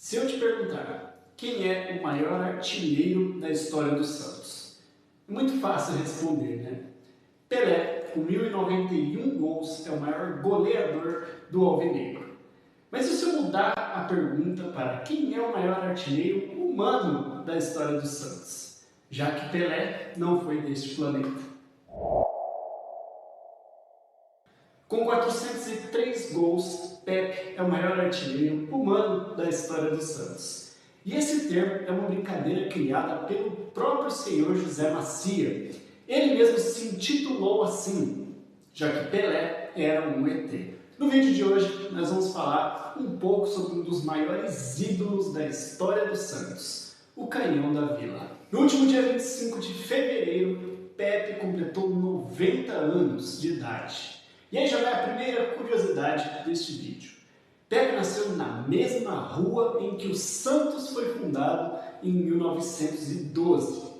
Se eu te perguntar quem é o maior artilheiro da história do Santos, é muito fácil responder, né? Pelé, com 1.091 gols, é o maior goleador do Alvinegro. Mas e se eu mudar a pergunta para quem é o maior artilheiro humano da história do Santos? Já que Pelé não foi deste planeta. Com 403 gols, Pepe é o maior artilheiro humano da história do Santos. E esse termo é uma brincadeira criada pelo próprio senhor José Macia. Ele mesmo se intitulou assim, já que Pelé era um ET. No vídeo de hoje, nós vamos falar um pouco sobre um dos maiores ídolos da história do Santos, o Canhão da Vila. No último dia 25 de fevereiro, Pepe completou 90 anos de idade. E aí já vai a primeira curiosidade deste vídeo. Pepe nasceu na mesma rua em que o Santos foi fundado em 1912.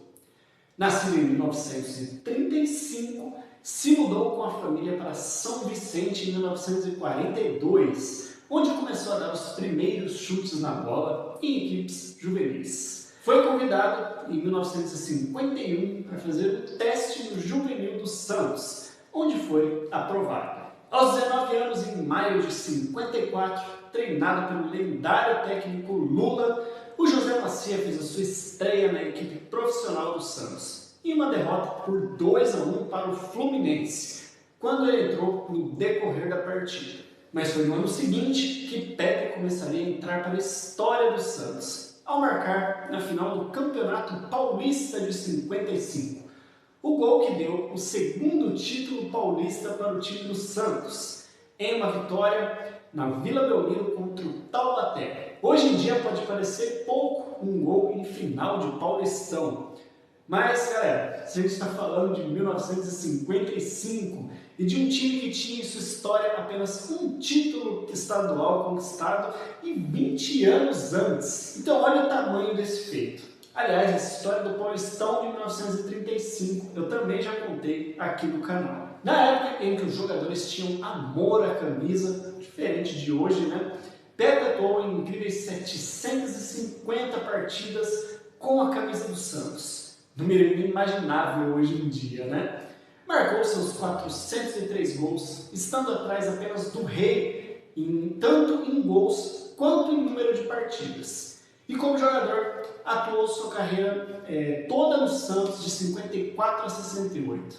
Nascido em 1935, se mudou com a família para São Vicente em 1942, onde começou a dar os primeiros chutes na bola em equipes juvenis. Foi convidado em 1951 para fazer o teste no juvenil do Santos, onde foi aprovado. Aos 19 anos, em maio de 54, treinado pelo lendário técnico Lula, o José Macia fez a sua estreia na equipe profissional do Santos, em uma derrota por 2-1 para o Fluminense, quando ele entrou no decorrer da partida. Mas foi no ano seguinte que Pepe começaria a entrar para a história do Santos, ao marcar na final do Campeonato Paulista de 55. O gol que deu o segundo título paulista para o time do Santos, em uma vitória na Vila Belmiro contra o Taubaté. Hoje em dia pode parecer pouco um gol em final de Paulistão, mas galera, se a gente está falando de 1955 e de um time que tinha em sua história apenas um título estadual conquistado e 20 anos antes. Então olha o tamanho desse feito. Aliás, essa história do Paulistão de 1935 eu também já contei aqui no canal. Na época em que os jogadores tinham amor à camisa, diferente de hoje, né? Pepe atuou em incríveis 750 partidas com a camisa do Santos. Número inimaginável hoje em dia, né? Marcou seus 403 gols, estando atrás apenas do Rei, tanto em gols quanto em número de partidas. E como jogador, atuou sua carreira toda no Santos, de 54 a 68.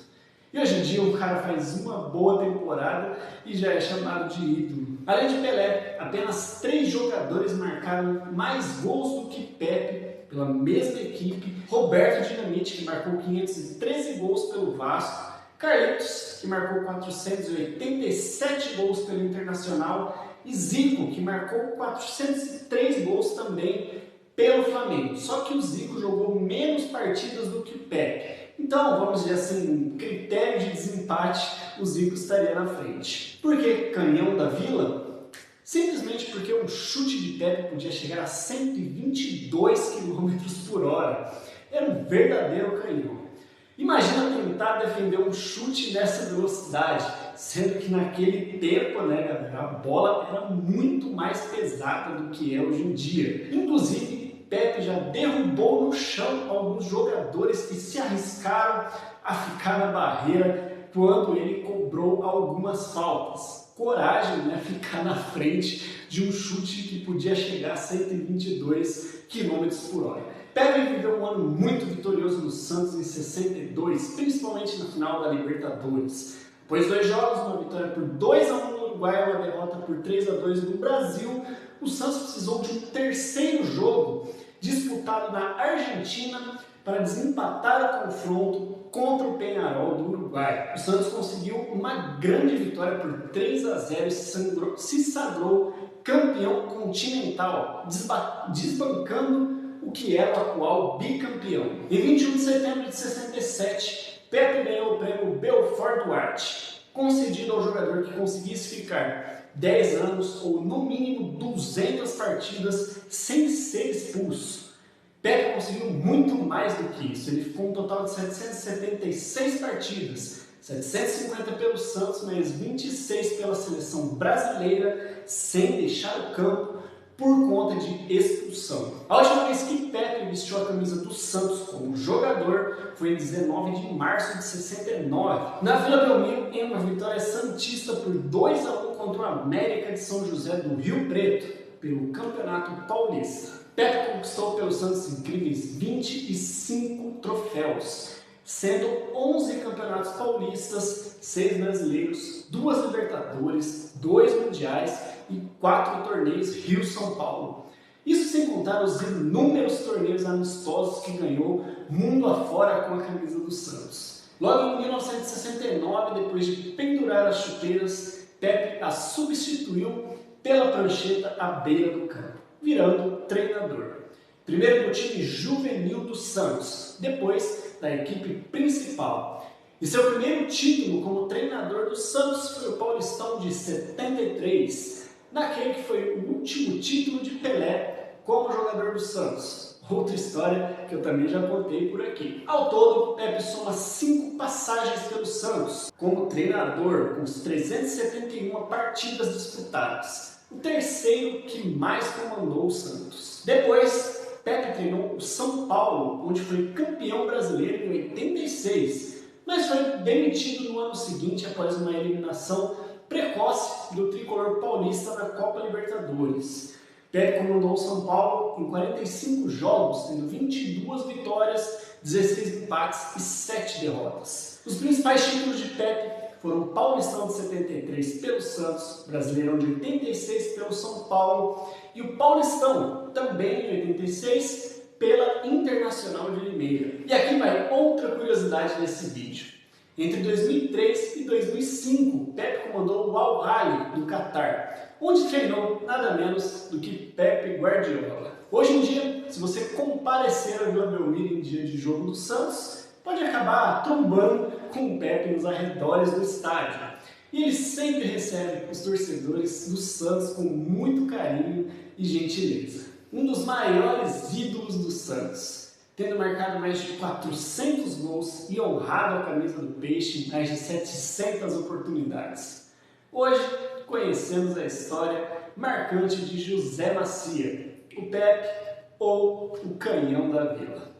E hoje em dia o cara faz uma boa temporada e já é chamado de ídolo. Além de Pelé, apenas 3 jogadores marcaram mais gols do que Pepe pela mesma equipe. Roberto Dinamite, que marcou 513 gols pelo Vasco. Carlitos, que marcou 487 gols pelo Internacional. E Zico, que marcou 403 gols também pelo Flamengo. Só que o Zico jogou menos partidas do que o Pepe. Então, vamos dizer assim, um critério de desempate, o Zico estaria na frente. Por que Canhão da Vila? Simplesmente porque um chute de Pepe podia chegar a 122 km por hora. Era um verdadeiro canhão. Imagina tentar defender um chute nessa velocidade, sendo que naquele tempo, né, galera, a bola era muito mais pesada do que é hoje em dia. Inclusive, Pepe já derrubou no chão alguns jogadores que se arriscaram a ficar na barreira quando ele cobrou algumas faltas. Coragem, né, ficar na frente de um chute que podia chegar a 122 km por hora. Pepe viveu um ano muito vitorioso no Santos em 62, principalmente na final da Libertadores. Após 2 jogos, uma vitória por 2-1 no Uruguai e uma derrota por 3-2 no Brasil, o Santos precisou de um terceiro jogo disputado na Argentina para desempatar o confronto contra o Peñarol do Uruguai. O Santos conseguiu uma grande vitória por 3-0 e se sagrou campeão continental, desbancando o que era o atual bicampeão. Em 21 de setembro de 67, Pepe ganhou o prêmio Belfort Duarte, concedido ao jogador que conseguisse ficar 10 anos ou no mínimo 200 partidas sem ser expulso. Pepe conseguiu muito mais do que isso, ele ficou um total de 776 partidas, 750 pelo Santos, mais 26 pela seleção brasileira, sem deixar o campo, por conta de expulsão. A última vez que Pepe vestiu a camisa do Santos como jogador foi em 19 de março de 69, na Vila Belmiro, em uma vitória santista por 2-1 contra o América de São José do Rio Preto, pelo Campeonato Paulista. Pepe conquistou pelo Santos incríveis 25 troféus, sendo 11 campeonatos paulistas, 6 brasileiros, 2 Libertadores, 2 mundiais e 4 torneios Rio-São Paulo. Isso sem contar os inúmeros torneios amistosos que ganhou mundo afora com a camisa do Santos. Logo em 1969, depois de pendurar as chuteiras, Pepe a substituiu pela prancheta à beira do campo, virando treinador. Primeiro do time juvenil do Santos, depois da equipe principal. E seu primeiro título como treinador do Santos foi o Paulistão de 73, naquele que foi o último título de Pelé como jogador do Santos. Outra história que eu também já contei por aqui. Ao todo, Pepe soma 5 passagens pelo Santos como treinador, com os 371 partidas disputadas. O terceiro que mais comandou o Santos. Depois, Pepe treinou o São Paulo, onde foi campeão brasileiro em 86, mas foi demitido no ano seguinte após uma eliminação precoce do tricolor paulista na Copa Libertadores. Pepe comandou o São Paulo em 45 jogos, tendo 22 vitórias, 16 empates e 7 derrotas. Os principais títulos de Pepe foram o Paulistão de 73 pelo Santos, Brasileirão de 86 pelo São Paulo e o Paulistão, também em 86, pela Internacional de Limeira. E aqui vai outra curiosidade desse vídeo. Entre 2003 e 2005, Pepe comandou o Al Ahly do Catar, onde treinou nada menos do que Pepe Guardiola. Hoje em dia, se você comparecer à Vila Belmiro em dia de jogo do Santos, pode acabar trombando com o Pepe nos arredores do estádio. E ele sempre recebe os torcedores do Santos com muito carinho e gentileza. Um dos maiores ídolos do Santos, tendo marcado mais de 400 gols e honrado a camisa do Peixe em mais de 700 oportunidades. Hoje, conhecemos a história marcante de José Macia, o Pepe ou o Canhão da Vila.